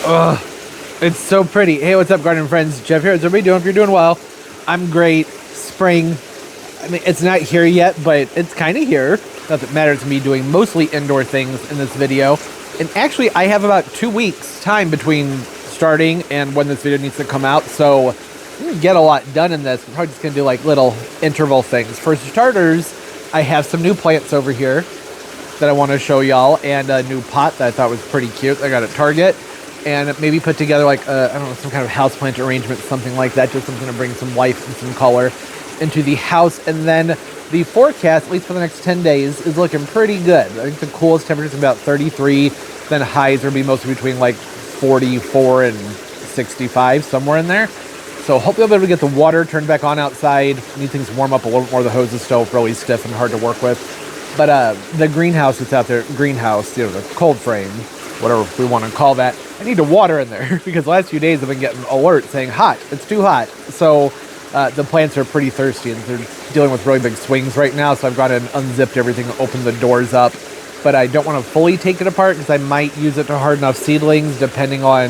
Ugh, it's so pretty. Hey, what's up, garden friends? Jeff here. How's everybody doing? If you're doing well, I'm great. Spring. I mean, it's not here yet, but it's kind of here. Not that it matters to me doing mostly indoor things in this video. And actually, I have about 2 weeks time between starting and when this video needs to come out. So I'm going to get a lot done in this. I'm probably just going to do like little interval things. For starters, I have some new plants over here that I want to show y'all, and a new pot that I thought was pretty cute. I got at Target, and maybe put together like I don't know, some kind of houseplant arrangement, something like that, just something to bring some life and some color into the house. And then the forecast, at least for the next 10 days, is looking pretty good. I think the coolest temperature is about 33, then highs will be mostly between like 44 and 65, somewhere in there. So hopefully I'll be able to get the water turned back on outside. Need things to warm up a little bit more. The hose is still really stiff and hard to work with. But the greenhouse that's out there, greenhouse, you know, the cold frame, whatever we want to call that, I need to water in there because the last few days I've been getting alerts saying hot, it's too hot. So the plants are pretty thirsty and they're dealing with really big swings right now. So I've gone and unzipped everything, opened the doors up, but I don't want to fully take it apart because I might use it to harden off seedlings depending on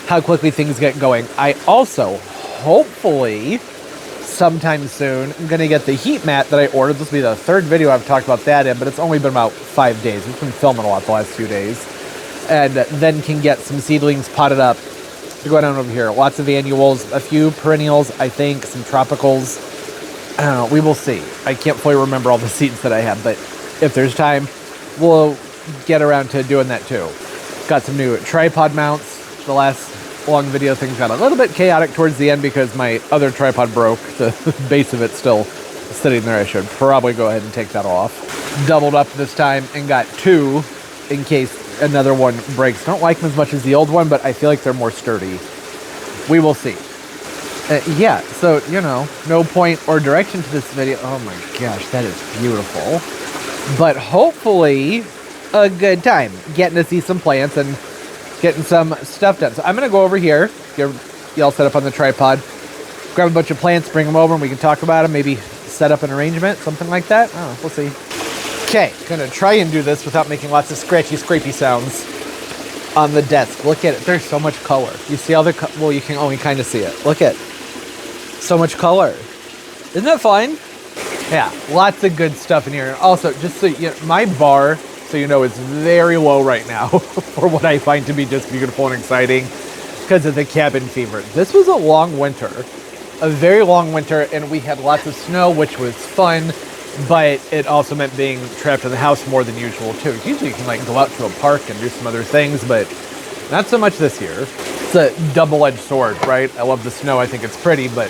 how quickly things get going. I also, hopefully, sometime soon, I'm going to get the heat mat that I ordered. This will be the third video I've talked about that in, but it's only been about 5 days. We've been filming a lot the last few days. And then can get some seedlings potted up to go down over here. Lots of annuals, a few perennials, I think, some tropicals. I don't know, we will see. I can't fully remember all the seeds that I have, but if there's time, we'll get around to doing that too. Got some new tripod mounts. The last long video things got a little bit chaotic towards the end because my other tripod broke. The base of it still sitting there. I should probably go ahead and take that off. Doubled up this time and got 2 in case another one breaks. Don't like them as much as the old one, but I feel like they're more sturdy. We will see. Yeah, so, you know, no point or direction to this video. Oh my gosh, that is beautiful. But hopefully a good time getting to see some plants and getting some stuff done. So I'm going to go over here, get y'all set up on the tripod, grab a bunch of plants, bring them over, and we can talk about them, maybe set up an arrangement, something like that. Oh, we'll see. Okay, going to try and do this without making lots of scratchy, scrapey sounds on the desk. Look at it. There's so much color. You see all the, well, you can only kind of see it. Look at so much color. Isn't that fun? Yeah, lots of good stuff in here. And also, just so you know, my bar, so you know, it's very low right now for what I find to be just beautiful and exciting because of the cabin fever. This was a long winter, a very long winter, and we had lots of snow, which was fun, but it also meant being trapped in the house more than usual too. Usually you can like go out to a park and do some other things, but not so much this year. It's a double-edged sword, right? I love the snow. I think it's pretty, but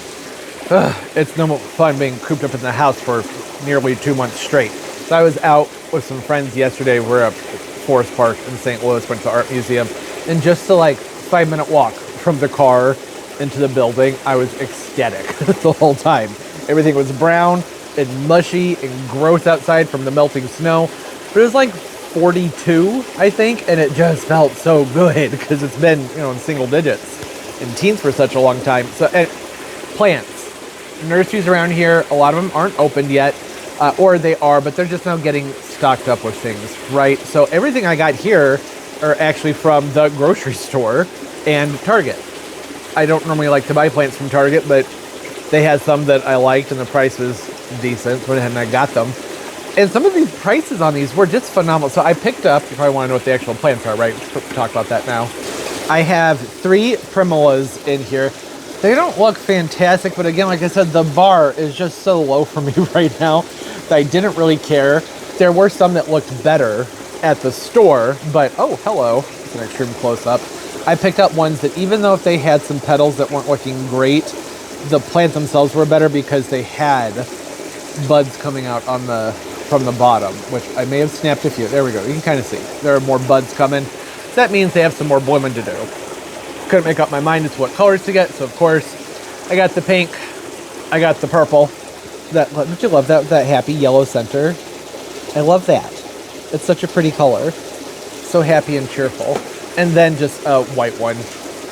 it's no fun being cooped up in the house for nearly 2 months straight. So I was out with some friends yesterday. We're at Forest Park in St. Louis, went to the art museum, and just to like 5-minute walk from the car into the building, I was ecstatic the whole time. Everything was brown and mushy and gross outside from the melting snow, but it was like 42, I think, and it just felt so good because it's been, you know, in single digits in teens for such a long time. So, plants, nurseries around here, a lot of them aren't opened yet. Or they are, but they're just now getting stocked up with things, right? So everything I got here are actually from the grocery store and Target. I don't normally like to buy plants from Target, but they had some that I liked and the price was decent, so I went ahead and I got them. And some of these prices on these were just phenomenal. So I picked up, you probably want to know what the actual plants are, right? Let's talk about that now. I have 3 primulas in here. They don't look fantastic, but again, like I said, the bar is just so low for me right now that I didn't really care. There were some that looked better at the store, but oh, hello. It's an extreme close-up. I picked up ones that even though if they had some petals that weren't looking great, the plants themselves were better because they had buds coming out on from the bottom, which I may have snapped a few. There we go. You can kind of see. There are more buds coming. So that means they have some more blooming to do. Couldn't make up my mind as to what colors to get, so of course I got the pink, I got the purple. Don't you love that happy yellow center? I love that. It's such a pretty color, so happy and cheerful. And then just a white one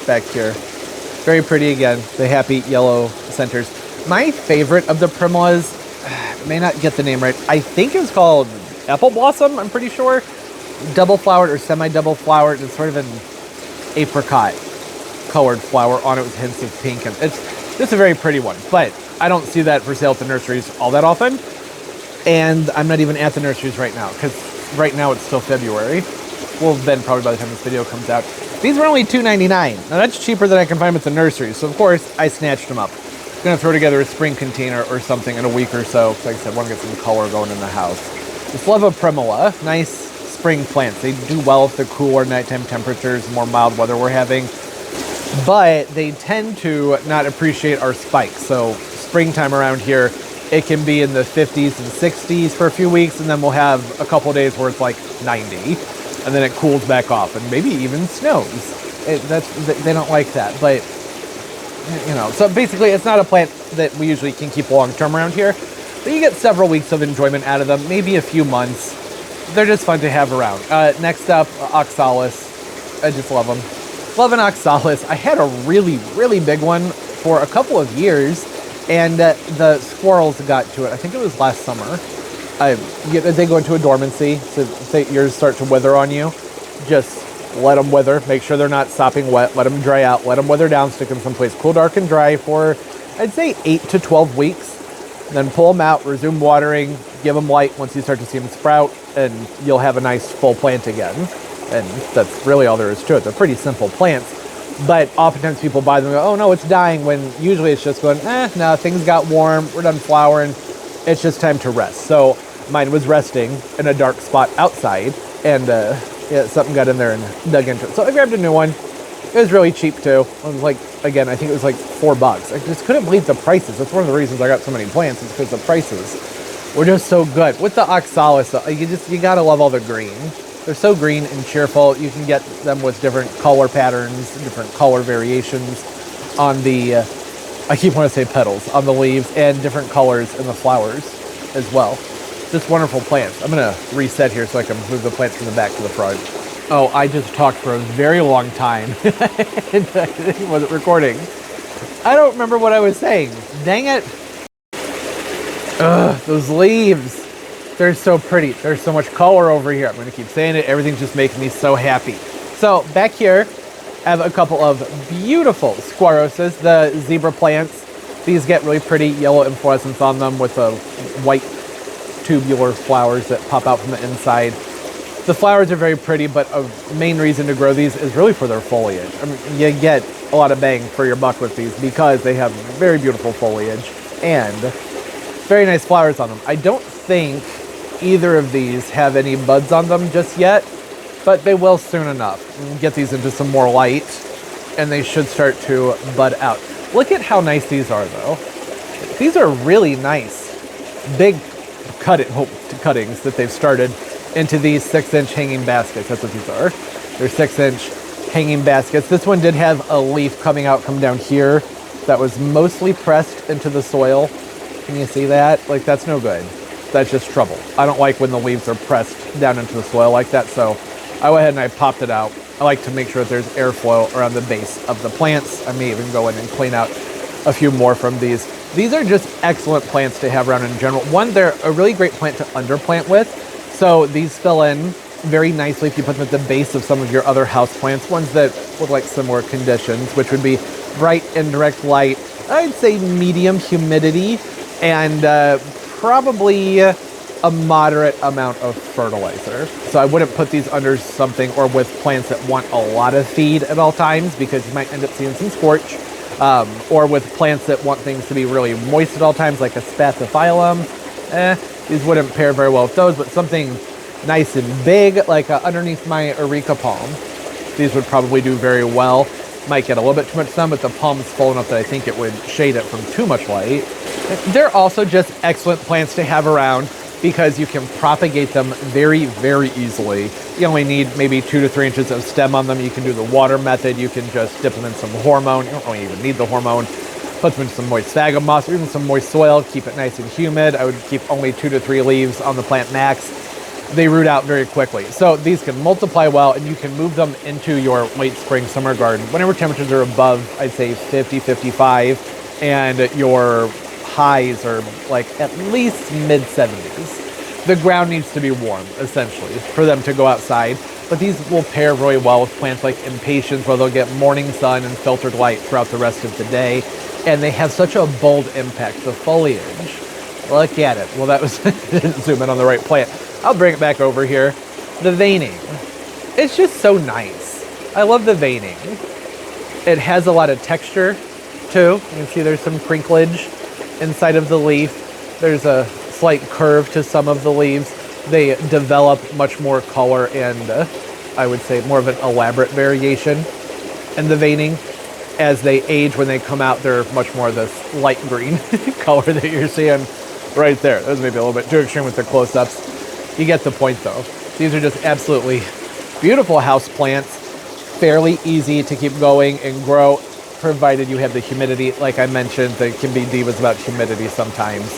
back here, very pretty again. The happy yellow centers. My favorite of the primulas, may not get the name right, I think it was called Apple Blossom. I'm pretty sure double flowered or semi double flowered. It's sort of an apricot colored flower on it with hints of pink, and it's just a very pretty one. But I don't see that for sale at the nurseries all that often, and I'm not even at the nurseries right now because right now it's still February. Well, then probably by the time this video comes out. These were only $2.99. Now that's cheaper than I can find at the nursery, so of course I snatched them up. I'm gonna throw together a spring container or something in a week or so. Like I said, I want to get some color going in the house. This Leva Primula, nice spring plants. They do well with the cooler nighttime temperatures, more mild weather we're having, but they tend to not appreciate our spikes. So springtime around here, it can be in the 50s and 60s for a few weeks, and then we'll have a couple days where it's like 90, and then it cools back off, and maybe even snows. They don't like that, but you know. So basically, it's not a plant that we usually can keep long term around here, but you get several weeks of enjoyment out of them, maybe a few months. They're just fun to have around. Next up, oxalis. I just love them. Love an oxalis. I had a really, really big one for a couple of years, and the squirrels got to it. I think it was last summer. They go into a dormancy, so yours start to wither on you. Just let them wither. Make sure they're not sopping wet. Let them dry out. Let them wither down. Stick them someplace cool, dark, and dry for, I'd say, 8 to 12 weeks. Then pull them out, resume watering, give them light once you start to see them sprout, and you'll have a nice full plant again. And that's really all there is to it. They're pretty simple plants, but oftentimes people buy them and go, oh no, it's dying, when usually it's just going, no, things got warm, we're done flowering, it's just time to rest. So mine was resting in a dark spot outside, and yeah, something got in there and dug into it. So I grabbed a new one. It was really cheap too. It was like, again, I think it was like $4. I just couldn't believe the prices. That's one of the reasons I got so many plants, is because the prices were just so good. With the oxalis, you gotta love all the green. They're so green and cheerful. You can get them with different color patterns, different color variations on the, I keep wanting to say petals, on the leaves, and different colors in the flowers as well. Just wonderful plants. I'm gonna reset here so I can move the plants from the back to the front. Oh, I just talked for a very long time and I wasn't recording. I don't remember what I was saying. Dang it. Ugh, those leaves. They're so pretty. There's so much color over here. I'm going to keep saying it. Everything's just making me so happy. So back here, I have a couple of beautiful squaroses, the zebra plants. These get really pretty yellow inflorescence on them with a white tubular flowers that pop out from the inside. The flowers are very pretty, but a main reason to grow these is really for their foliage. I mean, you get a lot of bang for your buck with these because they have very beautiful foliage and very nice flowers on them. I don't think either of these have any buds on them just yet, but they will soon enough. Get these into some more light and they should start to bud out. Look at how nice these are though. These are really nice, big cuttings that they've started into these 6-inch hanging baskets. That's what these are. They're 6-inch hanging baskets. This one did have a leaf come down here that was mostly pressed into the soil. Can you see that? Like, that's no good. That's just trouble. I don't like when the leaves are pressed down into the soil like that, so I went ahead and I popped it out. I like to make sure that there's airflow around the base of the plants. I may even go in and clean out a few more from these. These are just excellent plants to have around in general. One, they're a really great plant to underplant with. So these fill in very nicely if you put them at the base of some of your other houseplants, ones that would like similar conditions, which would be bright indirect light, I'd say medium humidity, and probably a moderate amount of fertilizer. So I wouldn't put these under something or with plants that want a lot of feed at all times, because you might end up seeing some scorch, or with plants that want things to be really moist at all times, like a spathiphyllum. These wouldn't pair very well with those, but something nice and big, like underneath my Areca palm, these would probably do very well. Might get a little bit too much sun, but the palm's full enough that I think it would shade it from too much light. They're also just excellent plants to have around because you can propagate them very, very easily. You only need maybe 2 to 3 inches of stem on them. You can do the water method. You can just dip them in some hormone. You don't really even need the hormone. Put them in some moist sphagnum moss or even some moist soil. Keep it nice and humid. I would keep only 2 to 3 leaves on the plant max. They root out very quickly. So these can multiply well, and you can move them into your late spring summer garden whenever temperatures are above, I'd say 50, 55, and your highs are like at least mid 70s. The ground needs to be warm, essentially, for them to go outside. but these will pair really well with plants like impatiens, where they'll get morning sun and filtered light throughout the rest of the day. And they have such a bold impact. The foliage, look at it. Well, that was, didn't zoom in on the right plant. I'll bring it back over here. The veining, it's just so nice. I love the veining. It has a lot of texture too. You can see there's some crinklage inside of the leaf. There's a slight curve to some of the leaves. They develop much more color and I would say more of an elaborate variation in the veining. As they age, when they come out, they're much more of this light green color that you're seeing right there. That was maybe a little bit too extreme with the close-ups. You get the point though. These are just absolutely beautiful house plants. Fairly easy to keep going and grow, provided you have the humidity. Like I mentioned, there can be divas about humidity sometimes.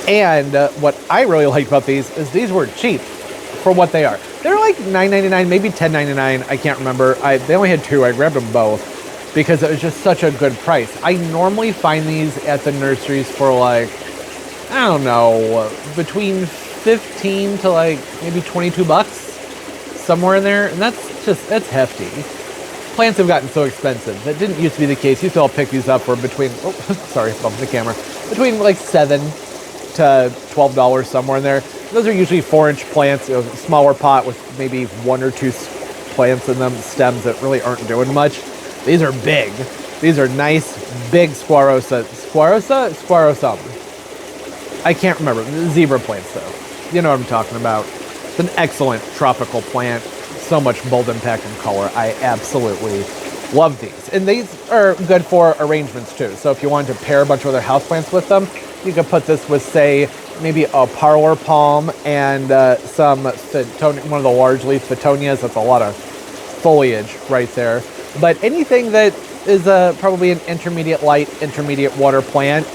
And what I really like about these is these were cheap for what they are. They're like $9.99, maybe $10.99. I can't remember. They only had two. I grabbed them both because it was just such a good price. I normally find these at the nurseries for like, I don't know, between 15 to like maybe 22 bucks, somewhere in there. And that's hefty. Plants have gotten so expensive. That didn't used to be the case. You used to all pick these up for between, oh, sorry, bumped the camera, between like $7 to $12, somewhere in there. Those are usually 4-inch plants, a smaller pot with maybe 1 or 2 plants in them, stems that really aren't doing much. These are big. These are nice, big squarosa. Squarosum. I can't remember. Zebra plants, though. You know what I'm talking about. It's an excellent tropical plant. So much bold impact and color. I absolutely love these. And these are good for arrangements, too. So if you wanted to pair a bunch of other houseplants with them, you could put this with, say, maybe a parlor palm and some Fetunia, one of the large leaf Petunias. That's a lot of foliage right there. But anything that is probably an intermediate light, intermediate water plant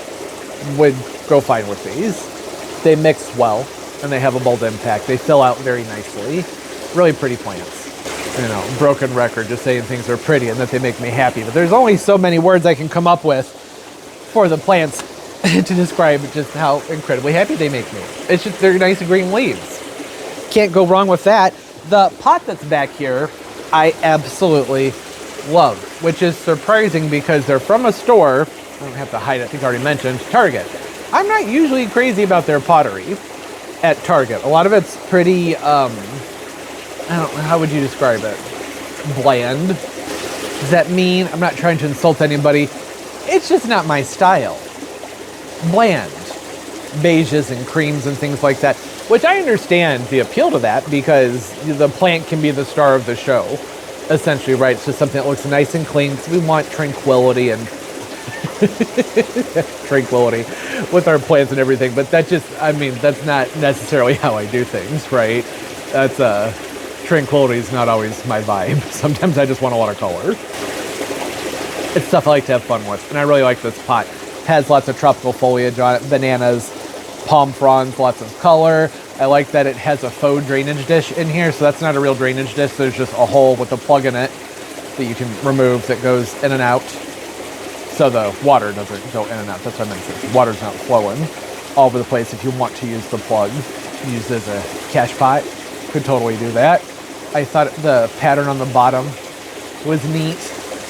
would go fine with these. They mix well, and they have a bold impact. They fill out very nicely. Really pretty plants. You know, broken record, just saying things are pretty and that they make me happy. But there's only so many words I can come up with for the plants to describe just how incredibly happy they make me. It's just, they're nice green leaves. Can't go wrong with that. The pot that's back here, I absolutely love, which is surprising because they're from a store. I don't have to hide it, I think I already mentioned, Target. I'm not usually crazy about their pottery at Target. A lot of it's pretty, I don't know, how would you describe it? Bland. Does that mean? I'm not trying to insult anybody. It's just not my style. Bland. Beiges and creams and things like that, which I understand the appeal to that because the plant can be the star of the show. Essentially, right? It's just something that looks nice and clean. So we want tranquility and tranquility with our plants and everything. But that just, I mean, that's not necessarily how I do things, right? That's tranquility is not always my vibe. Sometimes I just want a lot of color. It's stuff I like to have fun with, and I really like this pot. Has lots of tropical foliage on it, bananas, palm fronds, lots of color. I like that it has a faux drainage dish in here, so that's not a real drainage dish. There's just a hole with a plug in it that you can remove that goes in and out. So the water doesn't go in and out. That's what I meant to say. Water's not flowing all over the place. If you want to use the plug, use it as a cash pot, could totally do that. I thought the pattern on the bottom was neat.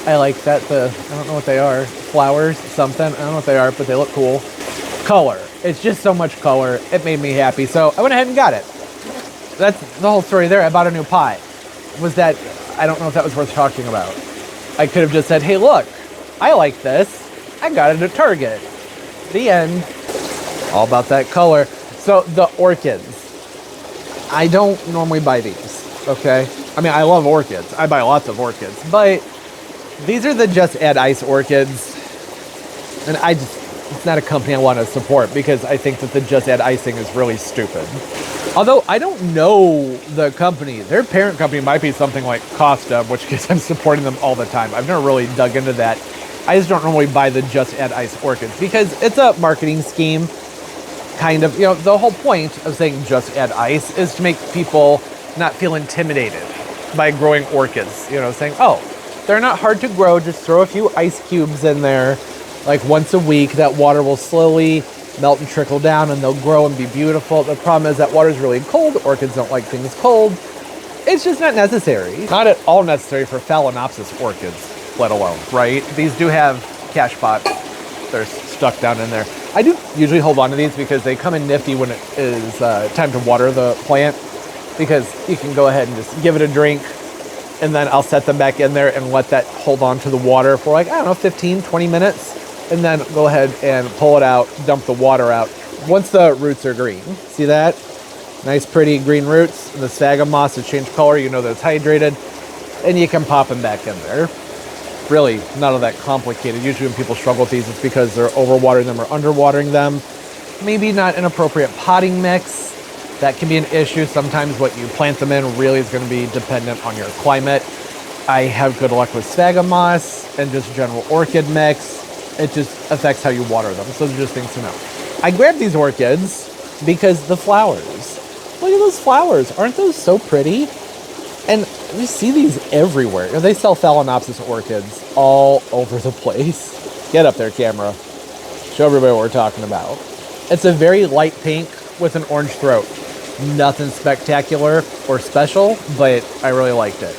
I like that. I don't know what they are. Flowers, something. I don't know what they are, but they look cool. Color. It's just so much color. It made me happy. So I went ahead and got it. That's the whole story there. I bought a new pot. Was that, I don't know if that was worth talking about. I could have just said, hey, look, I like this. I got it at Target. The end. All about that color. So the orchids. I don't normally buy these, okay? I mean, I love orchids. I buy lots of orchids, but these are the Just Add Ice orchids. And it's not a company I want to support because I think that the Just Add Icing is really stupid. Although I don't know the company. Their parent company might be something like Costa, which case I'm supporting them all the time. I've never really dug into that. I just don't normally buy the Just Add Ice orchids because it's a marketing scheme. Kind of, you know, the whole point of saying Just Add Ice is to make people not feel intimidated by growing orchids. You know, saying, oh, they're not hard to grow. Just throw a few ice cubes in there, like once a week. That water will slowly melt and trickle down and they'll grow and be beautiful. The problem is that water is really cold. Orchids don't like things cold. It's just not necessary. Not at all necessary for Phalaenopsis orchids, let alone, right? These do have cash pots. They're stuck down in there. I do usually hold on to these because they come in nifty when it is time to water the plant, because you can go ahead and just give it a drink, and then I'll set them back in there and let that hold on to the water for like, I don't know, 15, 20 minutes, and then go ahead and pull it out, dump the water out once the roots are green. See that? Nice pretty green roots, and the sphagnum moss has changed color, you know that it's hydrated, and you can pop them back in there. Really none of that complicated. Usually when people struggle with these, it's because they're overwatering them or underwatering them. Maybe not an appropriate potting mix. That can be an issue. Sometimes what you plant them in really is going to be dependent on your climate. I have good luck with sphagnum moss and just general orchid mix. It just affects how you water them. So those are just things to know. I grabbed these orchids because the flowers. Look at those flowers. Aren't those so pretty? And we see these everywhere. They sell Phalaenopsis orchids all over the place. Get up there, camera. Show everybody what we're talking about. It's a very light pink with an orange throat. Nothing spectacular or special, but I really liked it.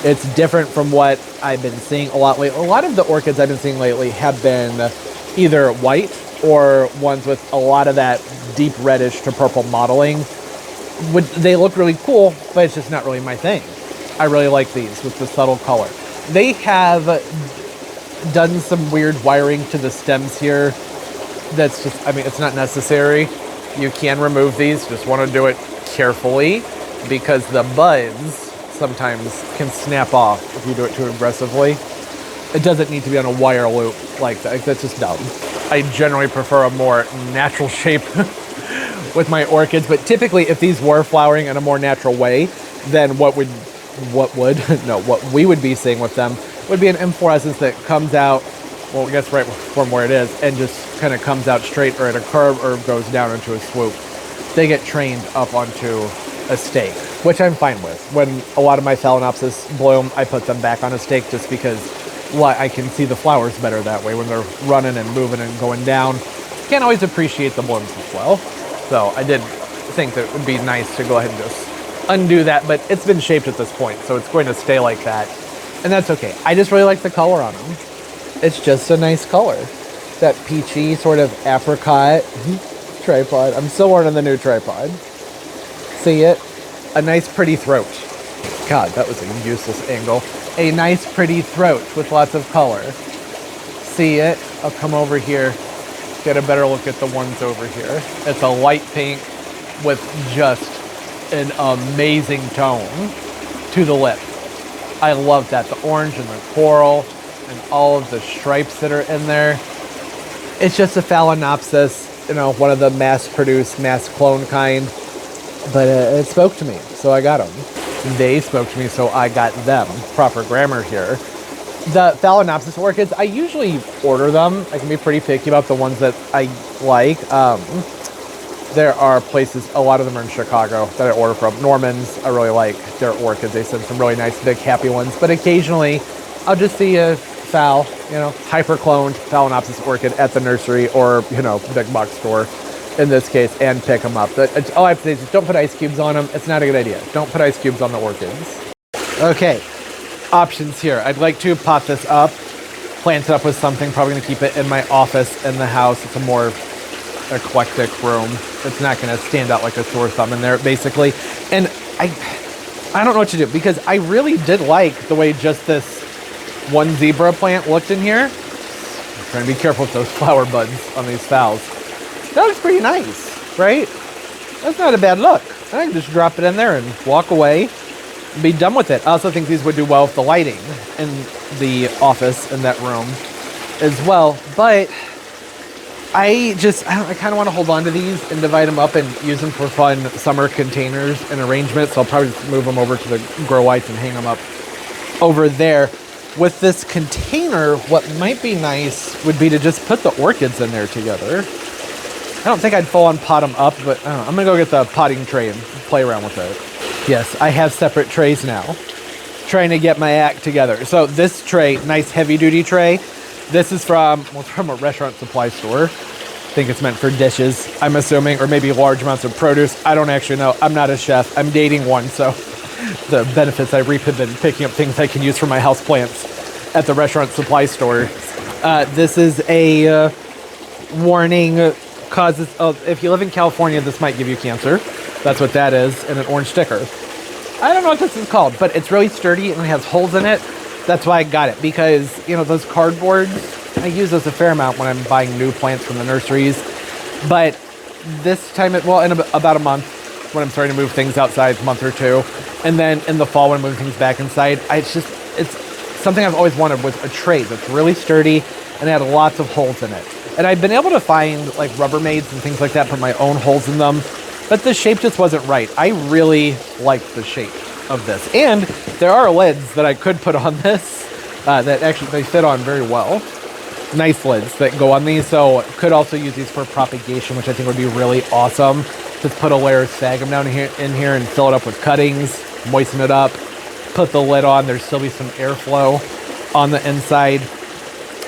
It's different from what I've been seeing a lot lately. A lot of the orchids I've been seeing lately have been either white or ones with a lot of that deep reddish to purple mottling. They look really cool, but it's just not really my thing. I really like these with the subtle color. They have done some weird wiring to the stems here. That's just, I mean, it's not necessary. You can remove these, just want to do it carefully because the buds sometimes can snap off if you do it too aggressively. It doesn't need to be on a wire loop like that. That's just dumb. I generally prefer a more natural shape with my orchids, but typically if these were flowering in a more natural way, then what we would be seeing with them would be an inflorescence that comes out, well, I guess right from where it is, and just kind of comes out straight or at a curve or goes down into a swoop. They get trained up onto a stake, which I'm fine with. When a lot of my Phalaenopsis bloom, I put them back on a stake just because I can see the flowers better that way when they're running and moving and going down. Can't always appreciate the blooms as well. So I did think that it would be nice to go ahead and just undo that, but it's been shaped at this point, so it's going to stay like that. And that's okay. I just really like the color on them. It's just a nice color. That peachy sort of apricot tripod. I'm still learning the new tripod. See it? A nice pretty throat. God, that was a useless angle. A nice pretty throat with lots of color. See it? I'll come over here, get a better look at the ones over here. It's a light pink with just an amazing tone to the lip. I love that. The orange and the coral and all of the stripes that are in there. It's just a Phalaenopsis, you know, one of the mass-produced, mass-clone kind. But it spoke to me, so I got them. They spoke to me, so I got them. Proper grammar here. The Phalaenopsis orchids, I usually order them. I can be pretty picky about the ones that I like. There are places, a lot of them are in Chicago, that I order from. Norman's, I really like their orchids. They send some really nice, big, happy ones. But occasionally, I'll just see a hyper-cloned Phalaenopsis orchid at the nursery or, big box store in this case, and pick them up. But all I have to say is just don't put ice cubes on them. It's not a good idea. Don't put ice cubes on the orchids. Okay, options here. I'd like to pop this up, plant it up with something. Probably gonna keep it in my office in the house. It's a more eclectic room. It's not gonna stand out like a sore thumb in there, basically. And I don't know what to do because I really did like the way just this one zebra plant looked in here. I'm trying to be careful with those flower buds on these phals. That looks pretty nice, right? That's not a bad look. I can just drop it in there and walk away and be done with it. I also think these would do well with the lighting in the office in that room as well. But I kind of want to hold on to these and divide them up and use them for fun summer containers and arrangements. So I'll probably just move them over to the grow lights and hang them up over there. With this container, what might be nice would be to just put the orchids in there together. I don't think I'd full on pot them up, but I don't know, I'm gonna go get the potting tray and play around with it. Yes, I have separate trays now. Trying to get my act together. So this tray, nice heavy duty tray. This is from a restaurant supply store. I think it's meant for dishes, I'm assuming, or maybe large amounts of produce. I don't actually know. I'm not a chef. I'm dating one, so the benefits I reap have been picking up things I can use for my houseplants at the restaurant supply store. This is a warning, causes of, if you live in California, this might give you cancer. That's what that is, and an orange sticker. I don't know what this is called, but it's really sturdy and it has holes in it. That's why I got it, because, you know, those cardboards, I use those a fair amount when I'm buying new plants from the nurseries. But this time, in about a month, when I'm starting to move things outside, a month or two, and then in the fall when I'm moving things back inside, it's something I've always wanted, with a tray that's really sturdy and it had lots of holes in it. And I've been able to find like Rubbermaids and things like that, put my own holes in them, but the shape just wasn't right. I really like the shape of this. And there are lids that I could put on this that actually they fit on very well. Nice lids that go on these, so could also use these for propagation, which I think would be really awesome. Just put a layer of sphagnum down in here and fill it up with cuttings, moisten it up, put the lid on. There'd still be some airflow on the inside.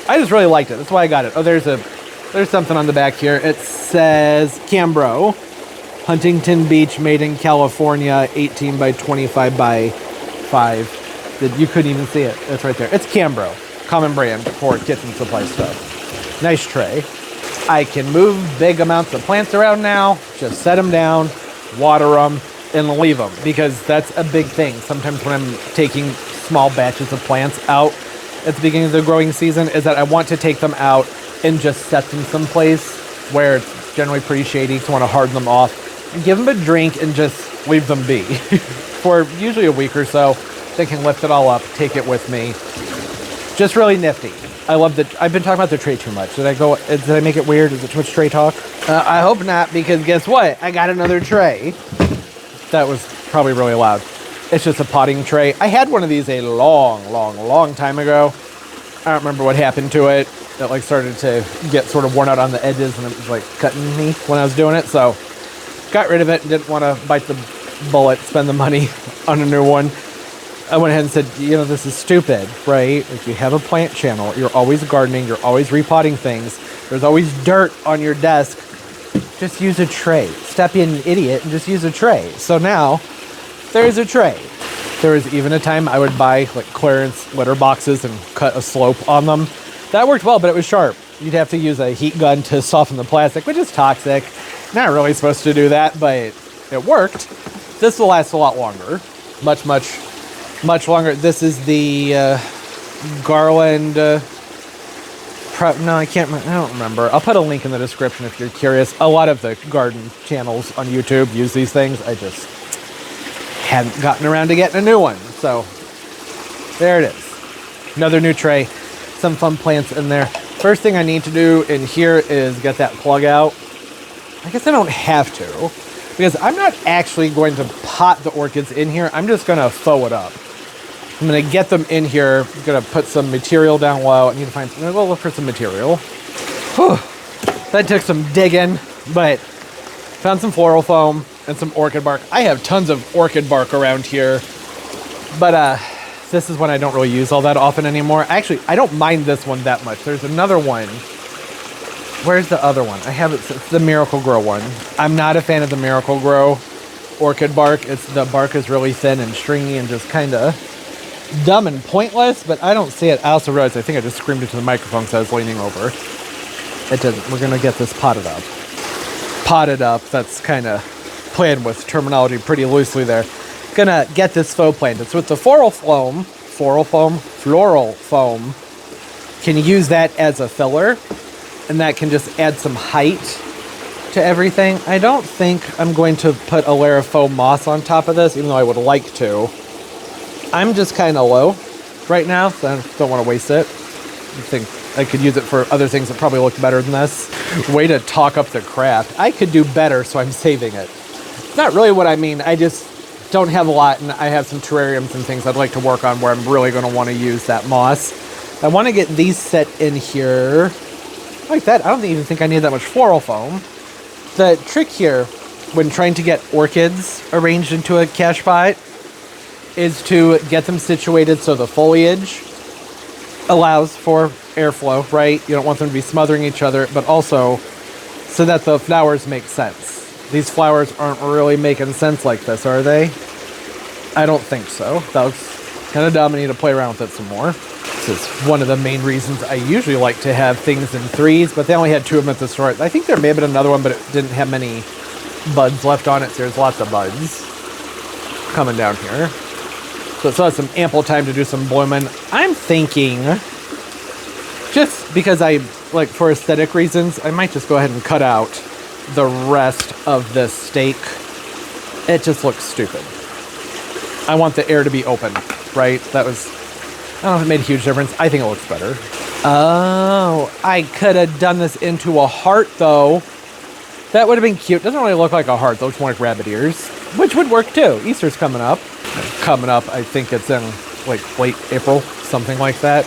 I just really liked it. That's why I got it. Oh, there's something on the back here. It says Cambro, Huntington Beach, made in California, 18 by 25 by 5. You couldn't even see it. It's right there. It's Cambro, common brand for kitchen supply stuff. Nice tray. I can move big amounts of plants around now. Just set them down, water them, and leave them, because that's a big thing. Sometimes when I'm taking small batches of plants out at the beginning of the growing season, is that I want to take them out and just set them someplace where it's generally pretty shady, so I want to harden them off and give them a drink and just leave them be for usually a week or so. They can lift it all up, take it with me. Just really nifty. I love the, I've been talking about the tray too much. Did I make it weird? Is it too much tray talk? I hope not, because guess what? I got another tray. That was probably really loud. It's just a potting tray. I had one of these a long time ago. I don't remember what happened to it. It like started to get sort of worn out on the edges, and it was like cutting me when I was doing it. So got rid of it and didn't want to bite the bullet, spend the money on a new one. I went ahead and said, you know, this is stupid, right? If you have a plant channel, you're always gardening, you're always repotting things, there's always dirt on your desk. Just use a tray. Stop being an idiot and just use a tray. So now there's a tray. There was even a time I would buy like clearance litter boxes and cut a slope on them. That worked well, but it was sharp. You'd have to use a heat gun to soften the plastic, which is toxic. Not really supposed to do that, but it worked. This will last a lot longer. Much longer. This is the Garland. No, I don't remember. I'll put a link in the description if you're curious. A lot of the garden channels on YouTube use these things. I just hadn't gotten around to getting a new one. So there it is. Another new tray. Some fun plants in there. First thing I need to do in here is get that plug out. I guess I don't have to, because I'm not actually going to pot the orchids in here. I'm just going to faux it up. I'm going to get them in here. I'm going to put some material down low. I need to find, I'm going to go look for some material. Whew. That took some digging, but found some floral foam and some orchid bark. I have tons of orchid bark around here, but this is one I don't really use all that often anymore. Actually, I don't mind this one that much. There's another one. Where's the other one? I have it. It's the Miracle Grow one. I'm not a fan of the Miracle Grow orchid bark. The bark is really thin and stringy and just kind of dumb and pointless, but I don't see it. I also realized I think I just screamed into the microphone because I was leaning over. It didn't. We're going to get this potted up. Potted up. That's kind of playing with terminology pretty loosely there. Gonna get this faux planted. So with the floral foam, can use that as a filler, and that can just add some height to everything. I don't think I'm going to put a layer of faux moss on top of this, even though I would like to. I'm just kind of low right now, so I don't want to waste it. I think I could use it for other things that probably look better than this. Way to talk up the craft. I could do better, so I'm saving it. It's not really what I mean. I just don't have a lot, and I have some terrariums and things I'd like to work on where I'm really going to want to use that moss. I want to get these set in here like that. I don't even think I need that much floral foam. The trick here when trying to get orchids arranged into a cache pot is to get them situated so the foliage allows for airflow, right? You don't want them to be smothering each other, but also so that the flowers make sense. These flowers aren't really making sense like this, are they? I don't think so. That looks kind of dumb. I need to play around with it some more. This is one of the main reasons I usually like to have things in 3s, but they only had 2 of them at the store. I think there may have been another one, but it didn't have many buds left on it, so there's lots of buds coming down here. So it still has some ample time to do some blooming. I'm thinking, just because for aesthetic reasons, I might just go ahead and cut out the rest of this stake. It just looks stupid. I want the air to be open, right? I don't know if it made a huge difference. I think it looks better. Oh, I could have done this into a heart, though. That would have been cute. Doesn't really look like a heart, though. It looks more like rabbit ears, which would work, too. Easter's coming up. I think it's in, late April, something like that.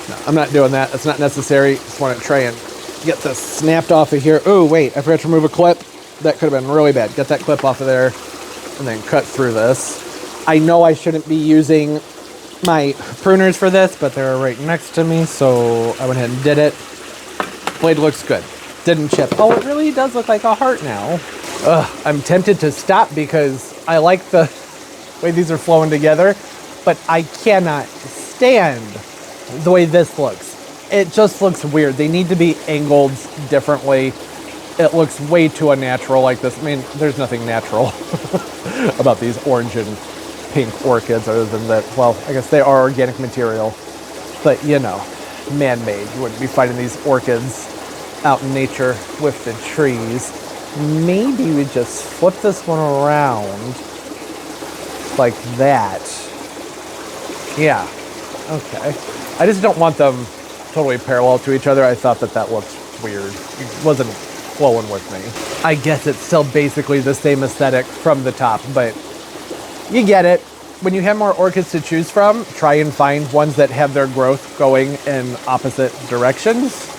No, I'm not doing that. That's not necessary. Just want to try and get this snapped off of here. Oh, wait. I forgot to remove a clip. That could have been really bad. Get that clip off of there and then cut through this. I know I shouldn't be using my pruners for this, but they're right next to me, so I went ahead and did it. Blade looks good. Didn't chip. Oh, it really does look like a heart now. Ugh, I'm tempted to stop because I like the way these are flowing together, but I cannot stand the way this looks. It just looks weird. They need to be angled differently. It looks way too unnatural like this. I mean, there's nothing natural about these orange and pink orchids other than that, well, I guess they are organic material, but man-made. You wouldn't be finding these orchids out in nature with the trees. Maybe we just flip this one around like that. Yeah, okay. I just don't want them totally parallel to each other. I thought that looked weird. It wasn't flowing with me. I guess it's still basically the same aesthetic from the top, but you get it. When you have more orchids to choose from, try and find ones that have their growth going in opposite directions.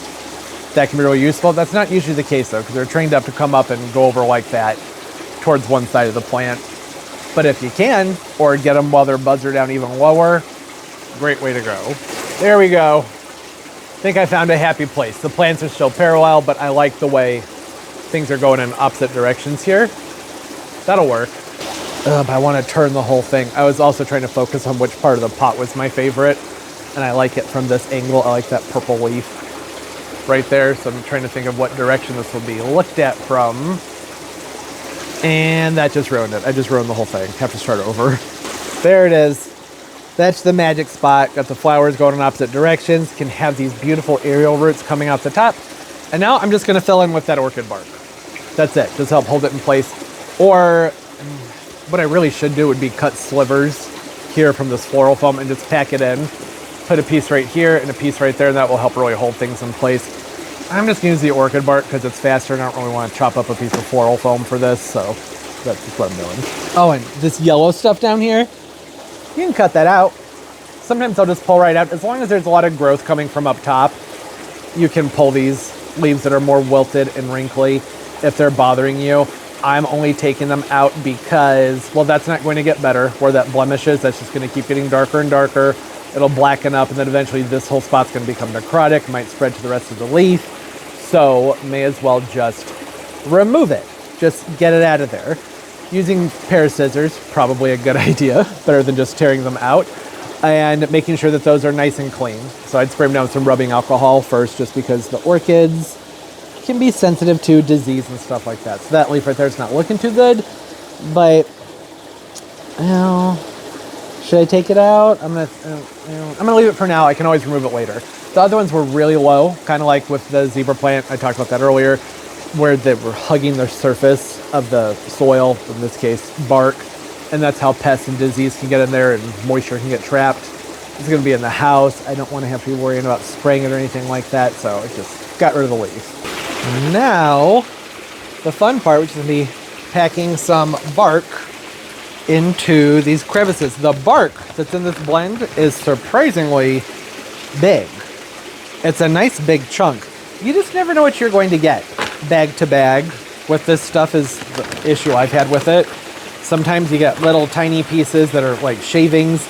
That can be really useful. That's not usually the case, though, because they're trained up to come up and go over like that towards one side of the plant. But if you can, or get them while their buds are down even lower, great way to go. There we go. I think I found a happy place. The plants are still parallel, but I like the way things are going in opposite directions here. That'll work. But I want to turn the whole thing. I was also trying to focus on which part of the pot was my favorite, and I like it from this angle. I like that purple leaf right there, so I'm trying to think of what direction this will be looked at from, and that just ruined it. I just ruined the whole thing. Have to start over. There it is. That's the magic spot. Got the flowers going in opposite directions. Can have these beautiful aerial roots coming out the top. And now I'm just going to fill in with that orchid bark. That's it. Just help hold it in place. Or what I really should do would be cut slivers here from this floral foam and just pack it in. Put a piece right here and a piece right there, and that will help really hold things in place. I'm just going to use the orchid bark because it's faster, and I don't really want to chop up a piece of floral foam for this, so that's just what I'm doing. Oh, and this yellow stuff down here, you can cut that out. Sometimes I'll just pull right out. As long as there's a lot of growth coming from up top, you can pull these leaves that are more wilted and wrinkly if they're bothering you. I'm only taking them out because, well, that's not going to get better. Where that blemish is, that's just going to keep getting darker and darker. It'll blacken up, and then eventually this whole spot's going to become necrotic, might spread to the rest of the leaf. So may as well just remove it. Just get it out of there. Using a pair of scissors, probably a good idea, better than just tearing them out. And making sure that those are nice and clean. So I'd spray them down with some rubbing alcohol first, just because the orchids can be sensitive to disease and stuff like that. So that leaf right there is not looking too good, but should I take it out? I'm gonna leave it for now. I can always remove it later. The other ones were really low, kind of like with the zebra plant. I talked about that earlier, where they were hugging the surface of the soil, in this case bark, and that's how pests and disease can get in there and moisture can get trapped. It's going to be in the house. I don't want to have to be worrying about spraying it or anything like that, so I just got rid of the leaf. Now, the fun part, which is going to be packing some bark into these crevices. The bark that's in this blend is surprisingly big. It's a nice big chunk. You just never know what you're going to get bag to bag with this stuff is the issue I've had with it. Sometimes you get little tiny pieces that are like shavings.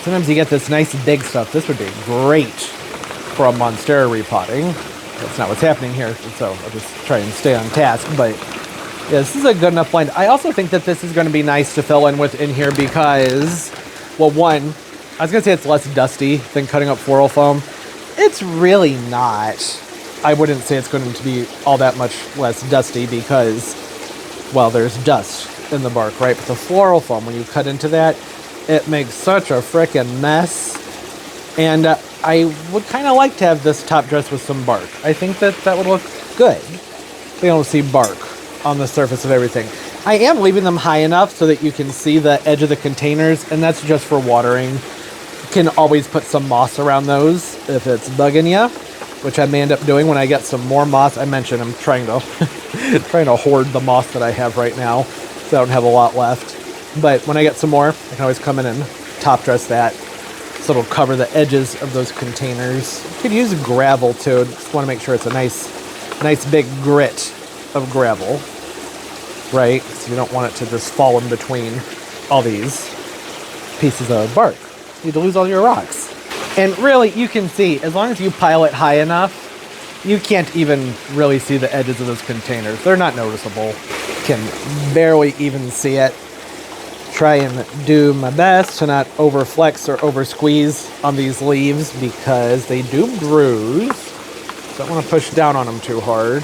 Sometimes you get this nice big stuff. This would be great for a Monstera repotting. That's not what's happening here, so I'll just try and stay on task, but Yeah, this is a good enough blend. I also think that this is going to be nice to fill in with in here because, well, one, I was going to say it's less dusty than cutting up floral foam. It's really not. I wouldn't say it's going to be all that much less dusty because, well, there's dust in the bark, right? But the floral foam, when you cut into that, it makes such a frickin' mess. And I would kind of like to have this top dressed with some bark. I think that that would look good. We don't see bark on the surface of everything. I am leaving them high enough so that you can see the edge of the containers, and that's just for watering. You can always put some moss around those if it's bugging you, which I may end up doing when I get some more moss. I mentioned I'm trying to trying to hoard the moss that I have right now, so I don't have a lot left. But when I get some more, I can always come in and top dress that, so it'll cover the edges of those containers. You could use gravel too. Just want to make sure it's a nice big grit of gravel, right? So you don't want it to just fall in between all these pieces of bark. You need to lose all your rocks. And really, you can see, as long as you pile it high enough, you can't even really see the edges of those containers. They're not noticeable. You can barely even see it. Try and do my best to not over flex or over squeeze on these leaves because they do bruise. Don't want to push down on them too hard.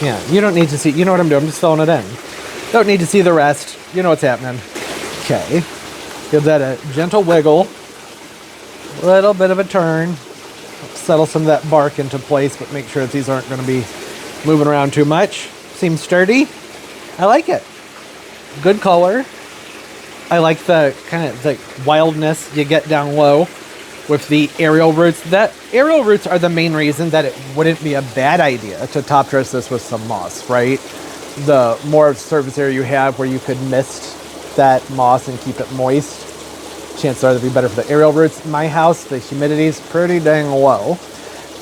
Yeah, you don't need to see, you know what I'm doing, I'm just filling it in. Don't need to see the rest, you know what's happening. Okay, give that a gentle wiggle, little bit of a turn, settle some of that bark into place, but make sure that these aren't going to be moving around too much. Seems sturdy, I like it. Good color. I like the kind of the wildness you get down low with the aerial roots. That aerial roots are the main reason that it wouldn't be a bad idea to top dress this with some moss, right? The more surface area you have where you could mist that moss and keep it moist, chances are that'd be better for the aerial roots. My house, the humidity is pretty dang low.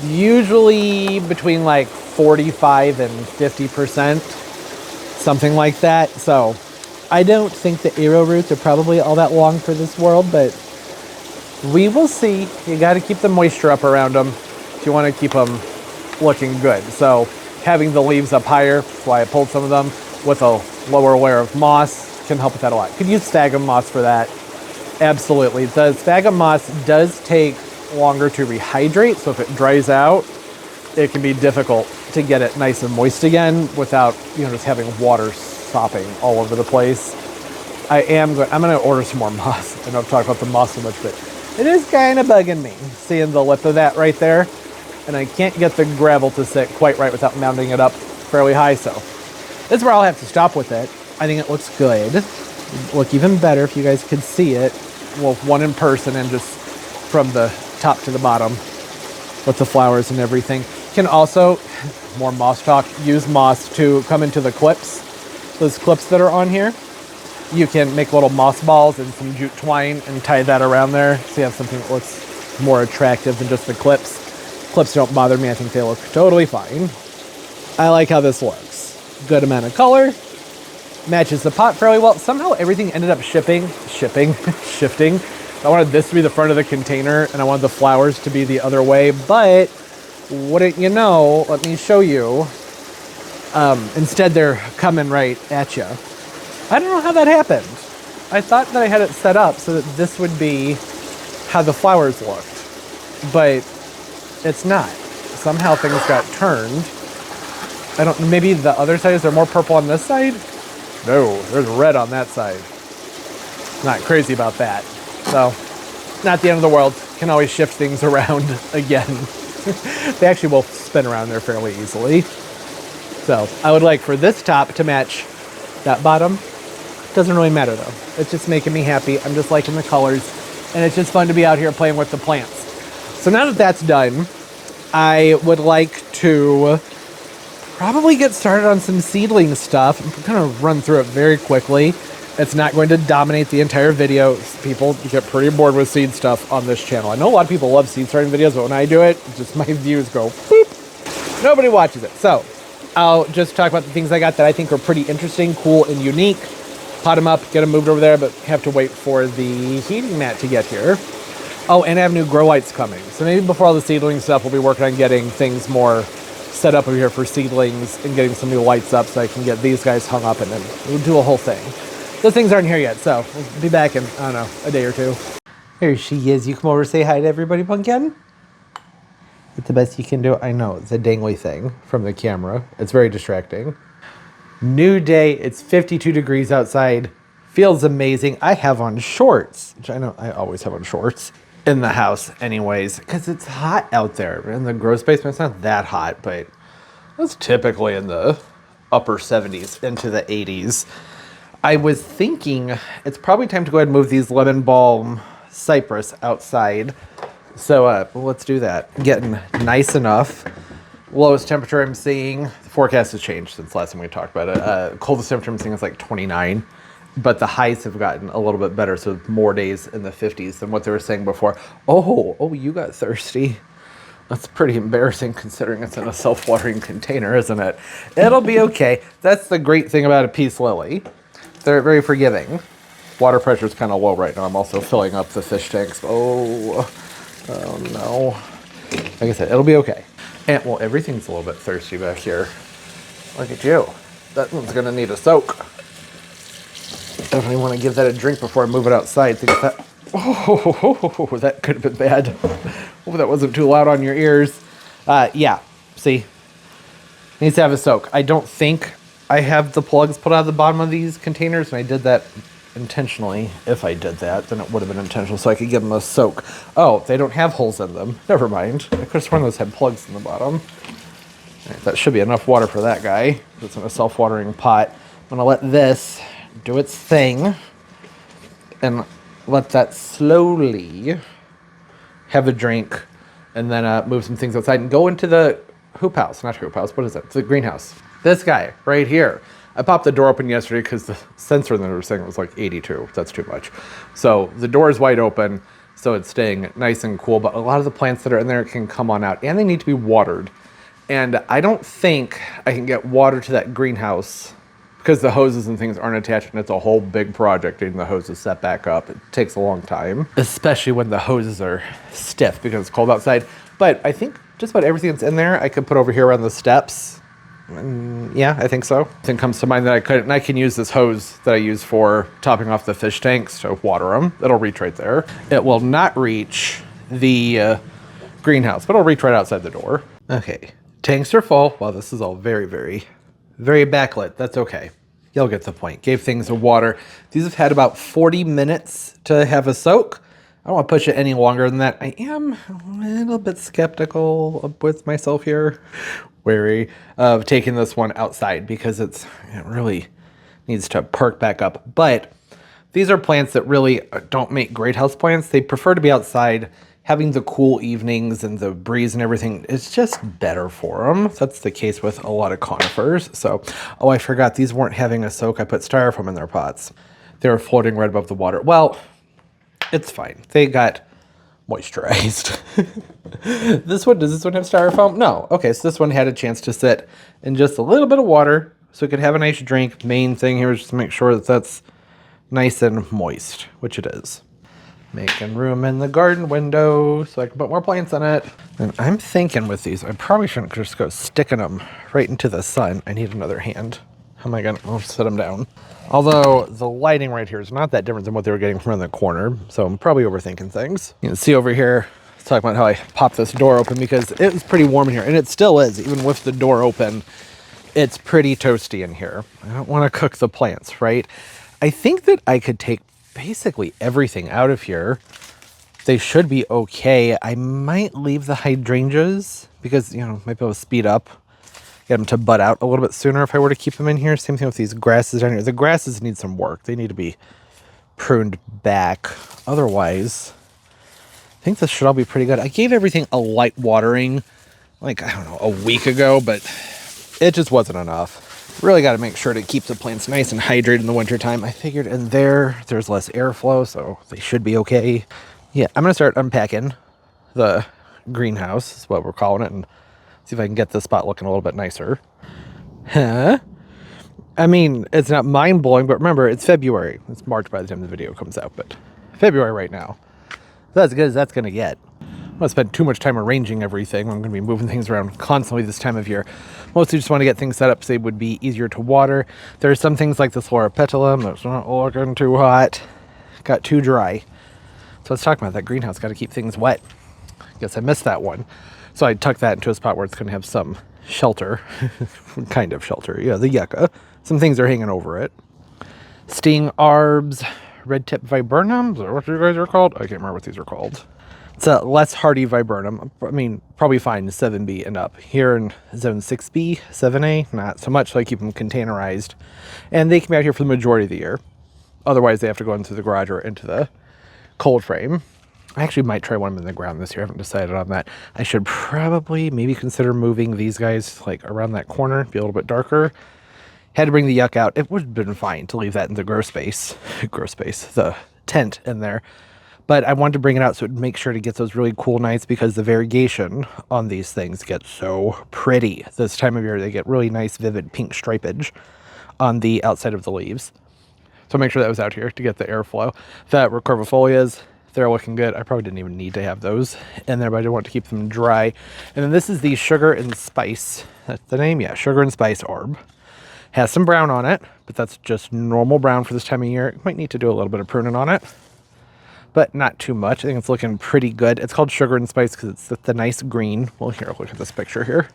Usually between like 45 and 50%, something like that. So I don't think the aerial roots are probably all that long for this world, but we will see. You got to keep the moisture up around them if you want to keep them looking good. So having the leaves up higher, that's why I pulled some of them, with a lower layer of moss can help with that a lot. Could use sphagnum moss for that. Absolutely. The sphagnum moss does take longer to rehydrate, so if it dries out, it can be difficult to get it nice and moist again without, just having water sopping all over the place. I'm going to order some more moss. I know I've talked about the moss so much, but it is kind of bugging me seeing the lip of that right there, and I can't get the gravel to sit quite right without mounting it up fairly high. So this is where I'll have to stop with it. I think it looks good. It'd look even better if you guys could see it, well, one in person and just from the top to the bottom with the flowers and everything. Can also, more moss talk, use moss to come into the clips. Those clips that are on here, you can make little moss balls and some jute twine and tie that around there so you have something that looks more attractive than just the clips. Clips don't bother me. I think they look totally fine. I like how this looks. Good amount of color. Matches the pot fairly well. Somehow everything ended up shifting. I wanted this to be the front of the container and I wanted the flowers to be the other way, but wouldn't you know, let me show you. Instead they're coming right at you. I don't know how that happened. I thought that I had it set up so that this would be how the flowers looked, but it's not. Somehow things got turned. I don't know, maybe the other side, is there more purple on this side? No, there's red on that side. Not crazy about that. So, not the end of the world. Can always shift things around again. They actually will spin around there fairly easily. So, I would like for this top to match that bottom. Doesn't really matter though. It's just making me happy. I'm just liking the colors. And it's just fun to be out here playing with the plants. So now that that's done, I would like to probably get started on some seedling stuff. I'm going to run through it very quickly. It's not going to dominate the entire video. People get pretty bored with seed stuff on this channel. I know a lot of people love seed starting videos, but when I do it, just my views go boop. Nobody watches it. So I'll just talk about the things I got that I think are pretty interesting, cool, and unique. Pot them up, get them moved over there, but have to wait for the heating mat to get here. Oh, and I have new grow lights coming. So maybe before all the seedling stuff, we'll be working on getting things more set up over here for Seedlings and getting some new lights up so I can get these guys hung up and then we'll do a whole thing. Those things aren't here yet, so we'll be back in, I don't know, a day or two. Here she is. You come over to say hi to everybody, Pumpkin? It's the best you can do. I know, it's a dangly thing from the camera. It's very distracting. New day. It's 52 degrees outside. Feels amazing. I have on shorts, which I know I always have on shorts in the house anyways, because it's hot out there. In the grow space, it's not that hot, but it's typically in the upper 70s into the 80s. I was thinking it's probably time to go ahead and move these lemon balm cypress outside. So let's do that. Getting nice enough. Lowest temperature I'm seeing, the forecast has changed since last time we talked about it. Coldest temperature I'm seeing is like 29, but the highs have gotten a little bit better, so more days in the 50s than what they were saying before. Oh, you got thirsty. That's pretty embarrassing considering it's in a self-watering container, isn't it? It'll be okay. That's the great thing about a peace lily. They're very forgiving. Water pressure is kind of low right now. I'm also filling up the fish tanks. Oh no. Like I said, it'll be okay. And, well, everything's a little bit thirsty back here. Look at you. That one's going to need a soak. Definitely want to give that a drink before I move it outside. Think that, that could have been bad. Hope that wasn't too loud on your ears. Yeah, see? Needs to have a soak. I don't think I have the plugs put out of the bottom of these containers, and I did that intentionally. If I did that, then it would have been intentional, so I could give them a soak. Oh, they don't have holes in them. Never mind. I could have sworn those had plugs in the bottom. Right, that should be enough water for that guy. It's in a self-watering pot. I'm gonna let this do its thing and let that slowly have a drink, and then move some things outside and go into the hoop house. Not hoop house, what is it? It's the greenhouse. This guy right here. I popped the door open yesterday because the sensor that they were saying was like 82. That's too much. So the door is wide open, so it's staying nice and cool. But a lot of the plants that are in there can come on out, and they need to be watered. And I don't think I can get water to that greenhouse because the hoses and things aren't attached, and it's a whole big project getting the hoses set back up. It takes a long time, especially when the hoses are stiff because it's cold outside. But I think just about everything that's in there I could put over here on the steps. Yeah, I think so. Thing comes to mind that I could, and I can use this hose that I use for topping off the fish tanks to water them. It'll reach right there. It will not reach the greenhouse, but it'll reach right outside the door. Okay, tanks are full. Well, this is all very, very, very backlit. That's okay. You'll get the point. Gave things a water. These have had about 40 minutes to have a soak. I don't want to push it any longer than that. I am a little bit skeptical with myself here. Wary of taking this one outside because it really needs to perk back up. But these are plants that really don't make great house plants. They prefer to be outside, having the cool evenings and the breeze and everything. It's just better for them. That's the case with a lot of conifers. So, oh, I forgot these weren't having a soak. I put styrofoam in their pots. They were floating right above the water. Well, it's fine. They got moisturized. Does this one have styrofoam? No. Okay, so this one had a chance to sit in just a little bit of water so it could have a nice drink. Main thing here is just to make sure that that's nice and moist, which it is. Making room in the garden window so I can put more plants in it. And I'm thinking with these, I probably shouldn't just go sticking them right into the sun. I need another hand. How am I gonna, I'll set them down. Although the lighting right here is not that different than what they were getting from in the corner, so I'm probably overthinking things. You can see over here, let's talk about how I popped this door open because it was pretty warm in here, and it still is, even with the door open. It's pretty toasty in here. I don't want to cook the plants, right? I think that I could take basically everything out of here. They should be okay. I might leave the hydrangeas because, you know, might be able to speed up. Get them to bud out a little bit sooner if I were to keep them in here. Same thing with these grasses down here. The grasses need some work. They need to be pruned back. Otherwise, I think this should all be pretty good. I gave everything a light watering, like, I don't know, a week ago, but it just wasn't enough. Really got to make sure to keep the plants nice and hydrated in the wintertime. I figured in there's less airflow, so they should be okay. Yeah, I'm going to start unpacking the greenhouse, is what we're calling it, and see if I can get this spot looking a little bit nicer. Huh? I mean, it's not mind-blowing, but remember, it's February. It's March by the time the video comes out, but February right now. That's as good as that's going to get. want to spend too much time arranging everything. I'm going to be moving things around constantly this time of year. Mostly just want to get things set up so they would be easier to water. There are some things like this Petunia that's not looking too hot. Got too dry. So let's talk about that greenhouse. Got to keep things wet. Guess I missed that one. So I tucked that into a spot where it's going to have some shelter. Kind of shelter. Yeah, the yucca. Some things are hanging over it. Sting arbs, red tip viburnums, or what you guys are called? I can't remember what these are called. It's a less hardy viburnum. I mean, probably fine 7B and up. Here in zone 6B, 7A, not so much, so I keep them containerized. And they can be out here for the majority of the year. Otherwise, they have to go into the garage or into the cold frame. I actually might try one in the ground this year. I haven't decided on that. I should probably maybe consider moving these guys like around that corner, be a little bit darker. Had to bring the yuck out. It would have been fine to leave that in the grow space, the tent in there. But I wanted to bring it out so it would make sure to get those really cool nights, because the variegation on these things gets so pretty. This time of year, they get really nice, vivid pink stripage on the outside of the leaves. So make sure that was out here to get the airflow. The recurvifolias, they're looking good. I probably didn't even need to have those in there, but I did want to keep them dry. And then this is the Sugar and Spice. That's the name, yeah, Sugar and Spice Orb. Has some brown on it, but that's just normal brown for this time of year. Might need to do a little bit of pruning on it, but not too much. I think it's looking pretty good. It's called Sugar and Spice because it's the nice green. Well, here, look at this picture here.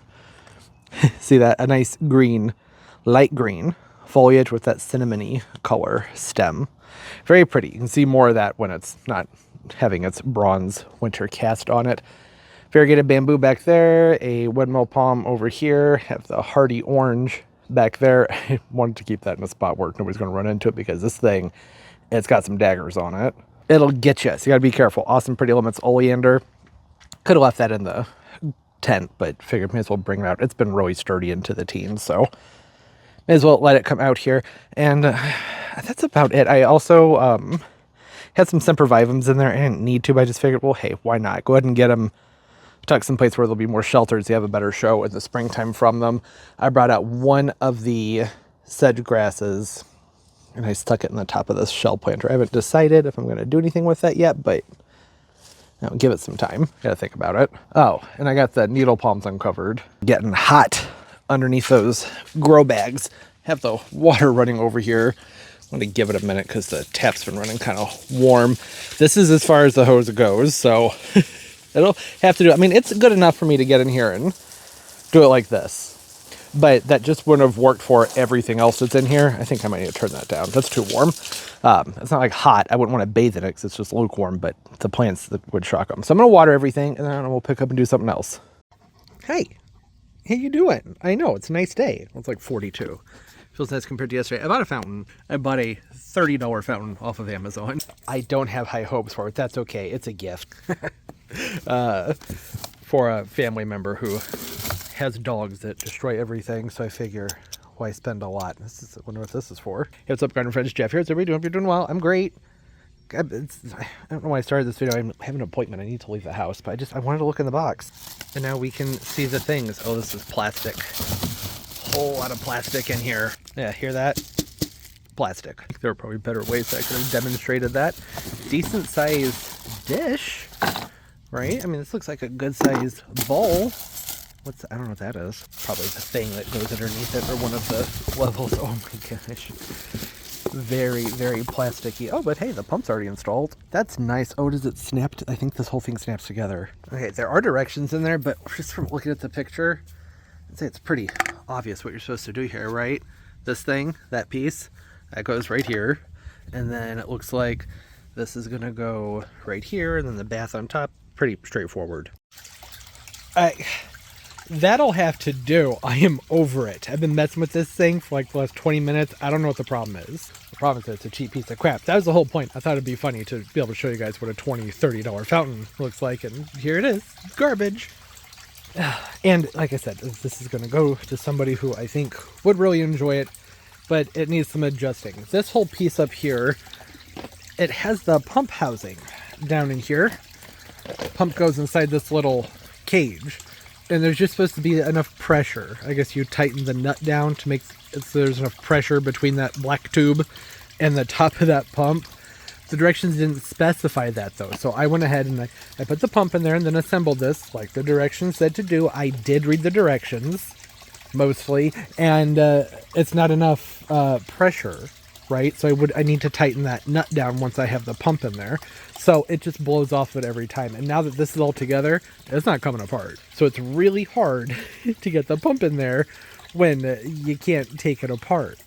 See that? A nice green, light green foliage with that cinnamony color stem. Very pretty. You can see more of that when it's not having its bronze winter cast on it. Variegated bamboo back there, a windmill palm over here, have the hardy orange back there. I wanted to keep that in a spot where nobody's going to run into it, because this thing, it's got some daggers on it. It'll get you, so you got to be careful. Awesome Pretty Limits oleander. Could have left that in the tent, but figured may as well bring it out. It's been really sturdy into the teens, so may as well let it come out here. And that's about it. I also had some sempervivums in there. I didn't need to, but I just figured, well, hey, why not? Go ahead and get them tucked someplace where they'll be more sheltered so you have a better show in the springtime from them. I brought out one of the sedge grasses and I stuck it in the top of this shell planter. I haven't decided if I'm going to do anything with that yet, but I'll give it some time. Got to think about it. Oh, and I got the needle palms uncovered. Getting hot underneath those grow bags. Have the water running over here. I'm going to give it a minute because the tap's been running kind of warm. This is as far as the hose goes, so it'll have to do. I mean, it's good enough for me to get in here and do it like this. But that just wouldn't have worked for everything else that's in here. I think I might need to turn that down. That's too warm. It's not like hot. I wouldn't want to bathe in it because it's just lukewarm, but the plants that would shock them. So I'm going to water everything, and then we'll pick up and do something else. Hey, how you doing? I know, it's a nice day. It's like 42. Feels nice compared to yesterday. I bought a fountain. I bought a $30 fountain off of Amazon. I don't have high hopes for it. That's okay. It's a gift. For a family member who has dogs that destroy everything, so I figure why spend a lot. I wonder what this is for. Hey, what's up, garden friends? Jeff here. How's everybody doing? Hope you're doing well. I'm great. I don't know why I started this video. I have an appointment. I need to leave the house, but I wanted to look in the box, and now we can see the things. Oh, this is plastic. Whole lot of plastic in here. Yeah, hear that? Plastic. There are probably better ways I could have demonstrated that. Decent sized dish, right? I mean, this looks like a good sized bowl. I don't know what that is. Probably the thing that goes underneath it, or one of the levels. Oh my gosh. Very, very plasticky. Oh, but hey, the pump's already installed. That's nice. Oh, does it snap? I think this whole thing snaps together. Okay, there are directions in there, but just from looking at the picture, I'd say it's pretty obvious what you're supposed to do here, right? This thing, that piece, that goes right here. And then it looks like this is going to go right here, and then the bath on top. Pretty straightforward. That'll have to do. I am over it. I've been messing with this thing for like the last 20 minutes. I don't know what the problem is. The problem is that it's a cheap piece of crap. That was the whole point. I thought it'd be funny to be able to show you guys what a $20, $30 fountain looks like. And here it is. Garbage. And like I said, this is going to go to somebody who I think would really enjoy it, but it needs some adjusting. This whole piece up here, it has the pump housing down in here. Pump goes inside this little cage. And there's just supposed to be enough pressure. I guess you tighten the nut down to make it so there's enough pressure between that black tube and the top of that pump The directions didn't specify that though. So I went ahead and I put the pump in there and then assembled this like the directions said to do. I did read the directions mostly, and it's not enough pressure, right? So I need to tighten that nut down once I have the pump in there. So it just blows off it every time. And now that this is all together, it's not coming apart. So it's really hard to get the pump in there when you can't take it apart.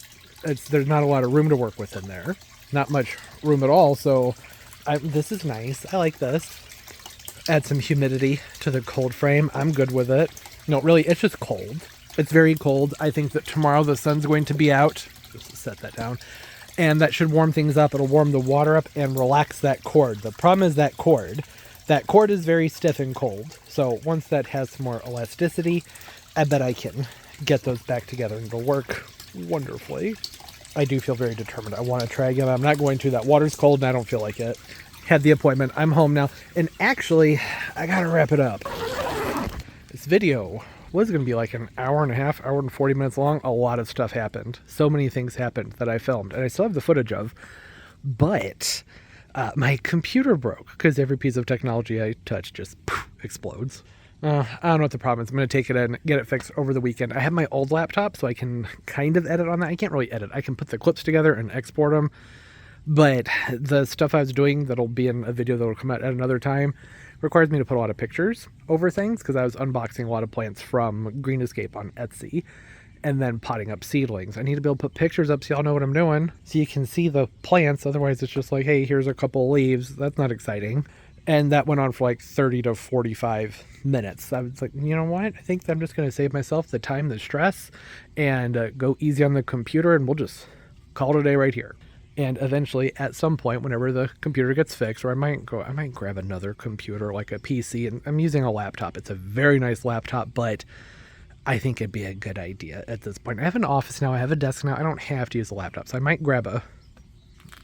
There's not a lot of room to work with in there. Not much room at all. So this is nice. I like this. Add some humidity to the cold frame. I'm good with it. No, really, it's just cold. It's very cold. I think that tomorrow the sun's going to be out. Just set that down. And that should warm things up. It'll warm the water up and relax that cord. The problem is that cord. That cord is very stiff and cold. So once that has some more elasticity, I bet I can get those back together and it'll work wonderfully. I do feel very determined. I want to try again. I'm not going to. That water's cold and I don't feel like it. Had the appointment. I'm home now. And actually, I got to wrap it up. This video was going to be like an hour and a half, hour and 40 minutes long. A lot of stuff happened. So many things happened that I filmed, and I still have the footage of, but my computer broke because every piece of technology I touch just explodes. I don't know what the problem is. I'm going to take it in, get it fixed over the weekend. I have my old laptop, so I can kind of edit on that. I can't really edit. I can put the clips together and export them, but the stuff I was doing that'll be in a video that'll come out at another time requires me to put a lot of pictures over things because I was unboxing a lot of plants from Green Escape on Etsy and then potting up seedlings. I need to be able to put pictures up so y'all know what I'm doing so you can see the plants. Otherwise it's just like, hey, here's a couple leaves. That's not exciting. And that went on for like 30 to 45 minutes. I was like, you know what? I think I'm just going to save myself the time, the stress, and go easy on the computer, and we'll just call it a day right here. And eventually, at some point, whenever the computer gets fixed, or I might grab another computer, like a PC, and I'm using a laptop. It's a very nice laptop, but I think it'd be a good idea at this point. I have an office now. I have a desk now. I don't have to use a laptop, so I might grab a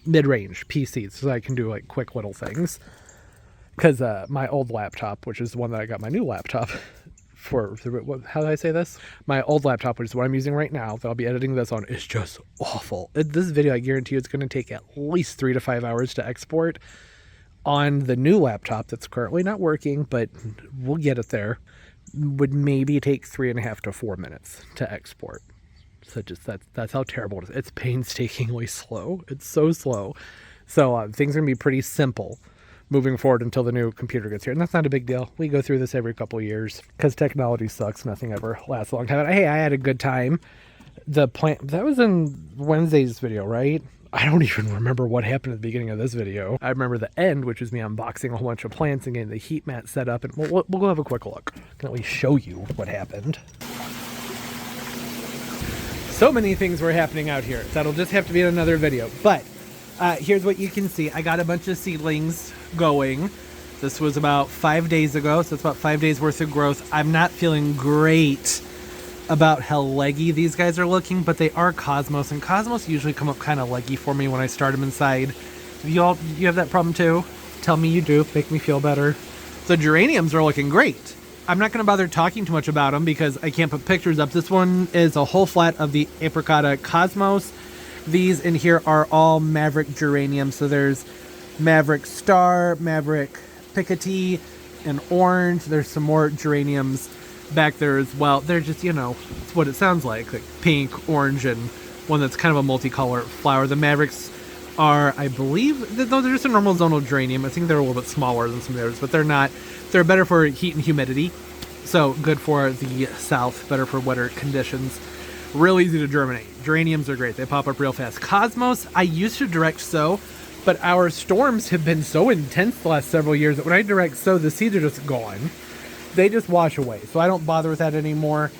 mid-range PC so I can do like quick little things. Because my old laptop, which is the one that I got my new laptop for, how do I say this? My old laptop, which is what I'm using right now, that I'll be editing this on, is just awful. This video, I guarantee you, it's going to take at least 3 to 5 hours to export. On the new laptop that's currently not working, but we'll get it there, would maybe take 3.5 to 4 minutes to export. So just that's how terrible it is. It's painstakingly slow. It's so slow. So things are going to be pretty simple moving forward until the new computer gets here. And that's not a big deal. We go through this every couple of years because technology sucks. Nothing ever lasts a long time. Hey, I had a good time. The plant, that was in Wednesday's video, right? I don't even remember what happened at the beginning of this video. I remember the end, which is me unboxing a whole bunch of plants and getting the heat mat set up. And we'll go have a quick look. I can at least show you what happened. So many things were happening out here. That'll just have to be in another video. But here's what you can see. I got a bunch of seedlings going. This was about 5 days ago, so it's about 5 days worth of growth. I'm not feeling great about how leggy these guys are looking, but they are Cosmos, and Cosmos usually come up kind of leggy for me when I start them inside. You have that problem too? Tell me you do. Make me feel better. The geraniums are looking great. I'm not going to bother talking too much about them because I can't put pictures up. This one is a whole flat of the Apricota Cosmos. These in here are all Maverick geraniums. So there's Maverick Star, Maverick Picotee, and Orange. There's some more geraniums back there as well. They're just, you know, it's what it sounds like pink, orange, and one that's kind of a multicolor flower. The Mavericks are, I believe, they're just a normal zonal geranium. I think they're a little bit smaller than some of theirs, but they're not. They're better for heat and humidity. So good for the south, better for wetter conditions. Real easy to germinate. Geraniums are great. They pop up real fast. Cosmos, I used to direct sow, but our storms have been so intense the last several years that when I direct sow, the seeds are just gone. They just wash away. So I don't bother with that anymore.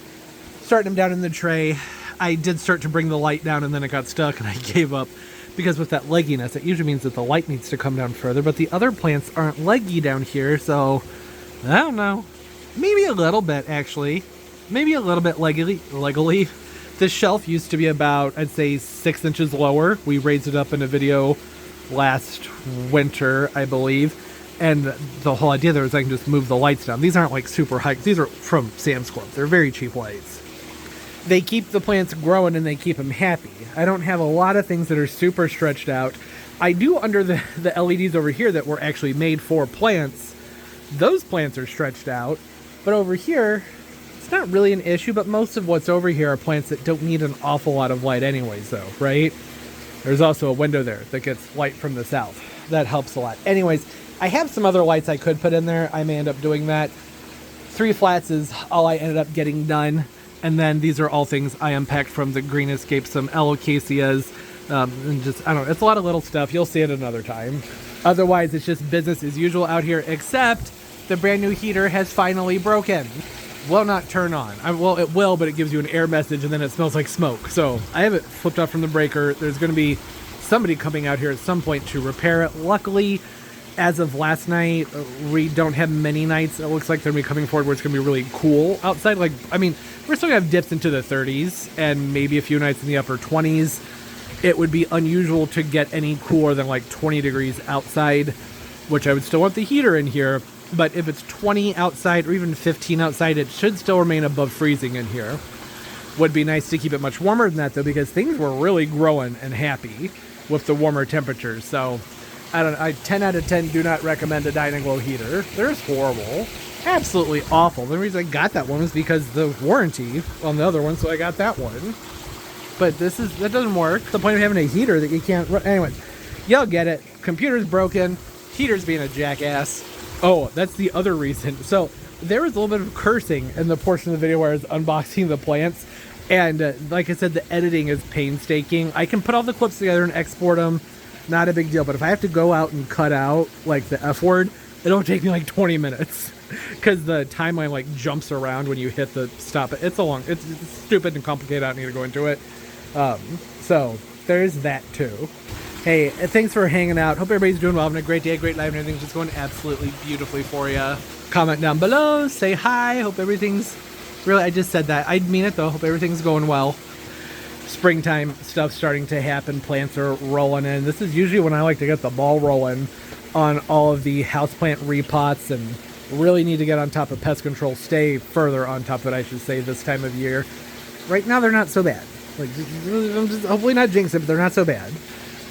Starting them down in the tray. I did start to bring the light down and then it got stuck and I gave up. Because with that legginess, it usually means that the light needs to come down further. But the other plants aren't leggy down here, so I don't know. Maybe a little bit, actually. Maybe a little bit leggily. This shelf used to be about, I'd say, 6 inches lower. We raised it up in a video last winter, I believe. And the whole idea there was I can just move the lights down. These aren't like super high. These are from Sam's Club. They're very cheap lights. They keep the plants growing and they keep them happy. I don't have a lot of things that are super stretched out. I do under the LEDs over here that were actually made for plants. Those plants are stretched out, but over here, it's not really an issue, but most of what's over here are plants that don't need an awful lot of light anyways though, right? There's also a window there that gets light from the south. That helps a lot. Anyways, I have some other lights I could put in there. I may end up doing that. 3 flats is all I ended up getting done. And then these are all things I unpacked from the Green Escape, some alocasias, and just, I don't know, it's a lot of little stuff. You'll see it another time. Otherwise, it's just business as usual out here, except the brand new heater has finally broken. Will not turn on. Well, it will, but it gives you an error message and then it smells like smoke. So I have it flipped off from the breaker. There's going to be somebody coming out here at some point to repair it. Luckily, as of last night, we don't have many nights. It looks like they're going to be coming forward where it's going to be really cool outside. Like, I mean, we're still going to have dips into the 30s and maybe a few nights in the upper 20s. It would be unusual to get any cooler than like 20 degrees outside, which I would still want the heater in here. But if it's 20 outside or even 15 outside, it should still remain above freezing in here. Would be nice to keep it much warmer than that though, because things were really growing and happy with the warmer temperatures. So I don't know, 10 out of 10 do not recommend a Dynaglow heater. They're just horrible. Absolutely awful. The reason I got that one was because the warranty on the other one, so I got that one. But that doesn't work. The point of having a heater that you can't run. Anyways, y'all get it. Computer's broken. Heater's being a jackass. Oh, that's the other reason. So there was a little bit of cursing in the portion of the video where I was unboxing the plants. And like I said, the editing is painstaking. I can put all the clips together and export them. Not a big deal. But if I have to go out and cut out like the F word, it'll take me like 20 minutes. Because the timeline like jumps around when you hit the stop. It's stupid and complicated. I don't need to go into it. So there's that too. Hey, thanks for hanging out. Hope everybody's doing well, having a great day, great life, and everything's just going absolutely beautifully for you. Comment down below, say hi. Hope everything's really, I just said that. I mean it though. Hope everything's going well. Springtime stuff starting to happen. Plants are rolling in. This is usually when I like to get the ball rolling on all of the houseplant repots and really need to get on top of pest control. Stay further on top of it, I should say, this time of year. Right now, they're not so bad. Like, I'm just hopefully not jinx it, but they're not so bad.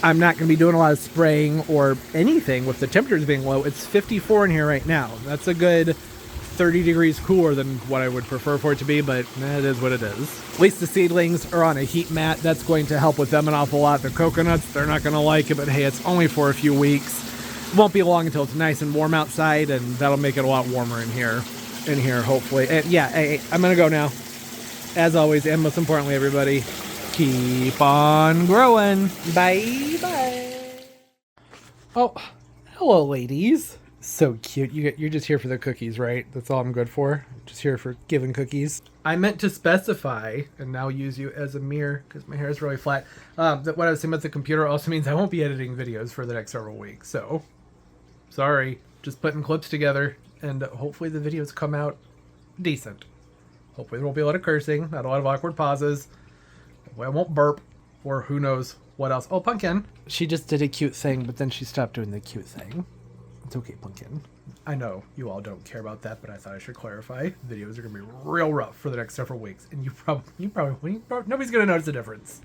I'm not going to be doing a lot of spraying or anything with the temperatures being low. It's 54 in here right now. That's a good 30 degrees cooler than what I would prefer for it to be, but it is what it is. At least the seedlings are on a heat mat. That's going to help with them an awful lot. The coconuts, they're not going to like it, but hey, it's only for a few weeks. It won't be long until it's nice and warm outside, and that'll make it a lot warmer in here, hopefully. And yeah, hey, I'm going to go now. As always, and most importantly, everybody, keep on growing. Bye-bye. Oh, hello, ladies. So cute. You're just here for the cookies, right? That's all I'm good for. Just here for giving cookies. I meant to specify, and now use you as a mirror, because my hair is really flat, that what I was saying about the computer also means I won't be editing videos for the next several weeks. So, sorry. Just putting clips together, and hopefully the videos come out decent. Hopefully there won't be a lot of cursing, not a lot of awkward pauses. Hopefully I won't burp, or who knows what else. Oh, Pumpkin. She just did a cute thing, but then she stopped doing the cute thing. It's okay, Pumpkin. I know you all don't care about that, but I thought I should clarify. Videos are going to be real rough for the next several weeks, and you probably nobody's going to notice the difference.